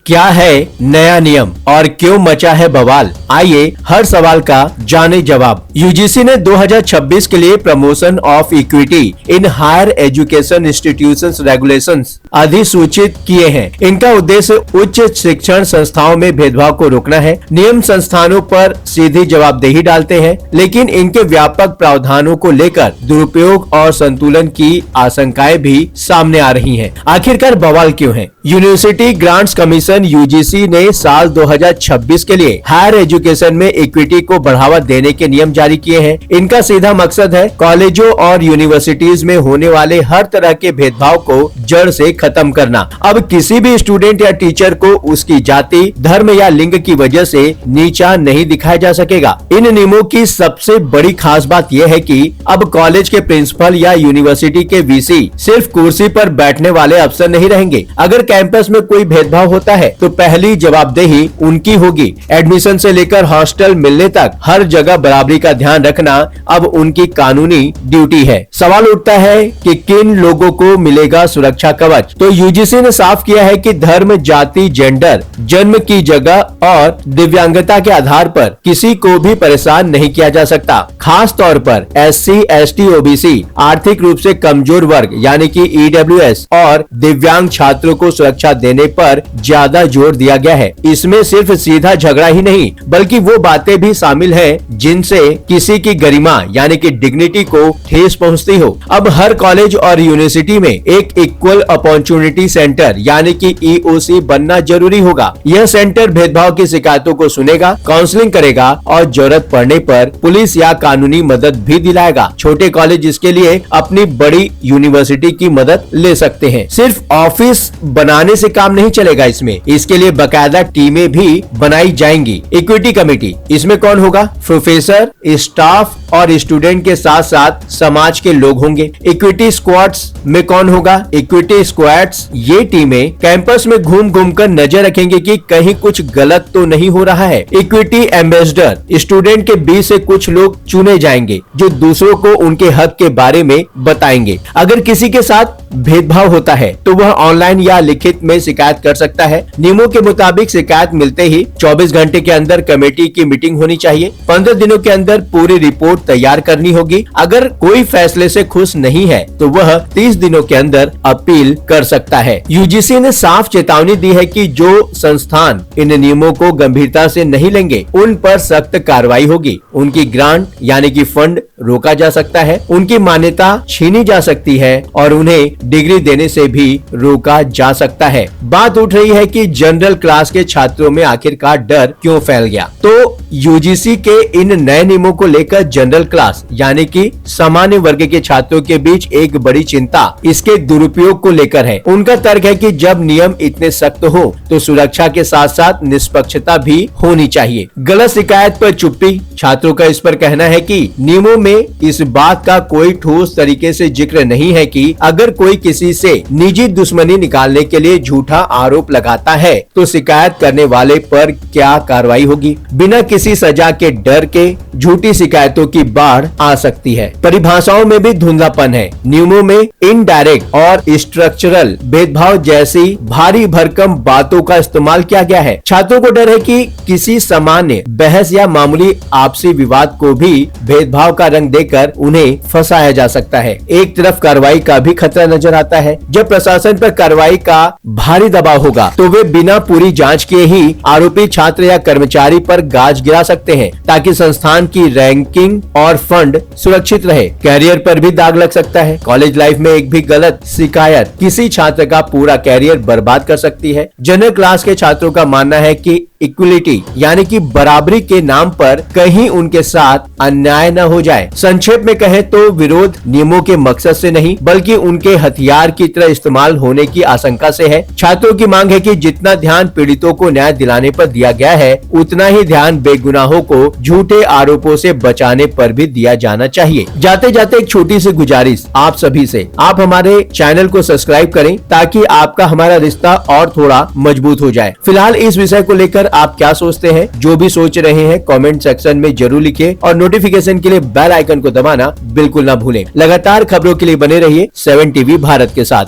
क्या है नया नियम और क्यों मचा है बवाल? आइए हर सवाल का जाने जवाब। यूजीसी ने 2026 के लिए promotion of equity in higher education institutions regulations अधिसूचित किए हैं। इनका उद्देश्य उच्च शिक्षण संस्थाओं में भेदभाव को रोकना है। नियम संस्थानों पर सीधी जवाबदेही डालते हैं, लेकिन इनके व्यापक प्रावधानों को लेकर दुरुपयोग और संतुलन की आशंकाएं भी सामने आ रही हैं। आखिरकार बवाल क्यों है? यूनिवर्सिटी ग्रांट्स कमीशन यूजीसी ने साल 2026 के लिए हायर एजुकेशन में इक्विटी को बढ़ावा देने के नियम जारी किए हैं। इनका सीधा मकसद है कॉलेजों और यूनिवर्सिटीज में होने वाले हर तरह के भेदभाव को जड़ से खत्म करना। अब किसी भी स्टूडेंट या टीचर को उसकी जाति, धर्म या लिंग की वजह से नीचा नहीं दिखाया जा सकेगा। इन नियमों की सबसे बड़ी खास बात यह है कि अब कॉलेज के प्रिंसिपल या यूनिवर्सिटी के वीसी सिर्फ कुर्सी पर बैठने वाले अफसर नहीं रहेंगे। अगर कैंपस में कोई भेदभाव होता है तो पहली जवाबदेही उनकी होगी। एडमिशन से लेकर हॉस्टल मिलने तक हर जगह बराबरी का ध्यान रखना अब उनकी कानूनी ड्यूटी है। सवाल उठता है कि किन लोगों को मिलेगा सुरक्षा कवच? तो यूजीसी ने साफ किया है कि धर्म, जाति, जेंडर, जन्म की जगह और दिव्यांगता के आधार पर किसी को भी परेशान नहीं किया जा सकता। खास तौर पर SC, ST, OBC, आर्थिक रूप से कमजोर वर्ग यानी कि EWS और दिव्यांग छात्रों को सुरक्षा देने पर ज्यादा जोर दिया गया है। इसमें सिर्फ सीधा झगड़ा ही नहीं बल्कि वो बातें भी शामिल हैं जिनसे किसी की गरिमा यानी कि डिग्निटी को ठेस पहुंचती हो। अब हर कॉलेज और यूनिवर्सिटी में एक इक्वल अपॉर्चुनिटी सेंटर यानी कि EOC बनना जरूरी होगा। यह सेंटर भेदभाव की शिकायतों को सुनेगा, काउंसलिंग करेगा और जरूरत पड़ने पर पुलिस या कानूनी मदद भी दिलाएगा। छोटे कॉलेज इसके लिए अपनी बड़ी यूनिवर्सिटी की मदद ले सकते हैं। सिर्फ ऑफिस बनाने से काम नहीं चलेगा। इसके लिए बकायदा टीमें भी बनाई जाएंगी। इक्विटी कमेटी, इसमें कौन होगा? प्रोफेसर, स्टाफ और स्टूडेंट के साथ साथ समाज के लोग होंगे। इक्विटी स्क्वाड्स में कौन होगा? इक्विटी स्क्वाड्स ये टीमें कैंपस में घूम घूम कर नजर रखेंगे कि कहीं कुछ गलत तो नहीं हो रहा है। इक्विटी एम्बेसडर, स्टूडेंट के बीच से कुछ लोग चुने जाएंगे जो दूसरों को उनके हक के बारे में बताएंगे। अगर किसी के साथ भेदभाव होता है तो वह ऑनलाइन या लिखित में शिकायत कर सकता है। नियमों के मुताबिक शिकायत मिलते ही 24 घंटे के अंदर कमेटी की मीटिंग होनी चाहिए। 15 दिनों के अंदर पूरी रिपोर्ट तैयार करनी होगी। अगर कोई फैसले से खुश नहीं है तो वह 30 दिनों के अंदर अपील कर सकता है। यूजीसी ने साफ चेतावनी दी है कि जो संस्थान इन नियमों को गंभीरता से नहीं लेंगे उन पर सख्त कार्रवाई होगी। उनकी ग्रांट यानी कि फंड रोका जा सकता है, उनकी मान्यता छीनी जा सकती है और उन्हें डिग्री देने से भी रोका जा सकता है। बात उठ रही है कि जनरल क्लास के छात्रों में आखिरकार डर क्यों फैल गया? तो यूजीसी के इन नए नियमों को लेकर जनरल क्लास यानी कि सामान्य वर्ग के छात्रों के बीच एक बड़ी चिंता इसके दुरुपयोग को लेकर है। उनका तर्क है कि जब नियम इतने सख्त हो तो सुरक्षा के साथ साथ निष्पक्षता भी होनी चाहिए। गलत शिकायत पर चुप्पी, छात्रों का इस पर कहना है कि नियमों में इस बात का कोई ठोस तरीके से जिक्र नहीं है कि अगर कोई किसी से निजी दुश्मनी निकालने के लिए झूठा आरोप लगाता है तो शिकायत करने वाले पर क्या कार्रवाई होगी। बिना किसी सजा के डर के झूठी शिकायतों की बाढ़ आ सकती है। परिभाषाओं में भी धुंधलापन है। नियमों में इनडायरेक्ट और स्ट्रक्चरल भेदभाव जैसी भारी भरकम बातों का इस्तेमाल किया गया है। छात्रों को डर है कि किसी सामान्य बहस या मामूली आपसी विवाद को भी भेदभाव का रंग देकर उन्हें फंसाया जा सकता है। एक तरफ कार्रवाई का भी खतरा नजर आता है। जब प्रशासन पर कार्रवाई का भारी दबाव होगा तो वे बिना पूरी जांच किए ही आरोपी छात्र या कर्मचारी पर गाज गिरा सकते हैं ताकि संस्थान की रैंकिंग और फंड सुरक्षित रहे। कैरियर पर भी दाग लग सकता है। कॉलेज लाइफ में एक भी गलत शिकायत किसी छात्र का पूरा कैरियर बर्बाद कर सकती है। जनरल क्लास के छात्रों का मानना है कि इक्वलिटी यानी कि बराबरी के नाम पर कहीं उनके साथ अन्याय न हो जाए। संक्षेप में कहें तो विरोध नियमों के मकसद से नहीं बल्कि उनके हथियार की तरह इस्तेमाल होने की आशंका से है। छात्रों की मांग है कि जितना ध्यान पीड़ितों को न्याय दिलाने पर दिया गया है उतना ही ध्यान बेगुनाहों को झूठे आरोपों से बचाने पर भी दिया जाना चाहिए। जाते जाते एक छोटी सी गुजारिश आप सभी से, आप हमारे चैनल को सब्सक्राइब करें ताकि आपका हमारा रिश्ता और थोड़ा मजबूत हो जाए। फिलहाल इस विषय को लेकर आप क्या सोचते हैं? जो भी सोच रहे हैं कमेंट सेक्शन में जरूर लिखिए और नोटिफिकेशन के लिए बेल आइकन को दबाना बिल्कुल ना भूलें। लगातार खबरों के लिए बने रहिए 7 टीवी भारत के साथ।